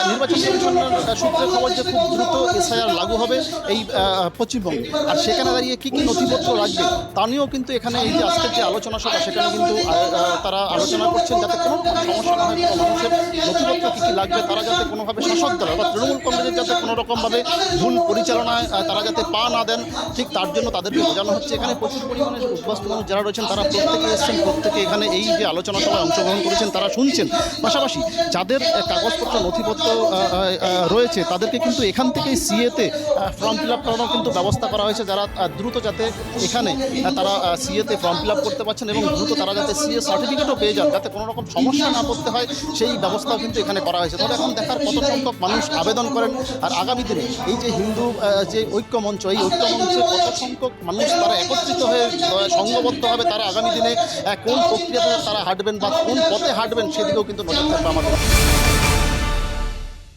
নির্বাচন কমিশনের সূত্রে খবর যে খুব দ্রুত এসআইআর লাগু হবে এই পশ্চিমবঙ্গে, আর সেখানে দাঁড়িয়ে কী কী নথিপত্র লাগবে তা নিয়েও কিন্তু এখানে এই যে আজকের যে আলোচনা সভা সেখানে কিন্তু তারা আলোচনা করছেন যাতে কোনো সমস্যা না হয়, কোনো মানুষের নথিপত্র কী কী লাগবে তারা যাতে কোনোভাবে শাসক দল বা তৃণমূল কংগ্রেসের যাতে কোনো রকমভাবে ভুল পরিচালনায় তারা যাতে পা না দেন, ঠিক তার জন্য তাদেরকে বোঝানো হচ্ছে। এখানে প্রচুর পরিমাণে উপস্থিত মানুষ যারা রয়েছেন তারা প্রত্যেকে এসেছেন, প্রত্যেকে এখানে এই যে আলোচনা সভায় অংশগ্রহণ করেছেন তারা শুনছেন। পাশাপাশি যাদের কাগজপত্র নথিপত্র রয়েছে তাদেরকে কিন্তু এখান থেকেই সিএতে ফর্ম ফিল আপ করানোর কিন্তু ব্যবস্থা করা হয়েছে, যারা দ্রুত যাতে এখানে তারা সিএতে ফর্ম ফিল আপ করতে পারছেন এবং দ্রুত তারা যাতে সিএ সার্টিফিকেটও পেয়ে যান, যাতে কোনো রকম সমস্যা না করতে হয় সেই ব্যবস্থাও কিন্তু এখানে করা হয়েছে। তবে এখন দেখার কত সংখ্যক মানুষ আবেদন করেন, আর আগামী দিনে এই যে হিন্দু যে ঐক্যমঞ্চ, এই ঐক্যমঞ্চে কত সংখ্যক মানুষ তারা একত্রিত হয়ে সংঘবদ্ধভাবে তারা আগামী দিনে কোন প্রক্রিয়াতে তারা হাঁটবেন বা কোন পথে হাঁটবেন সেদিকেও কিন্তু নজর থাকবে আমাদের।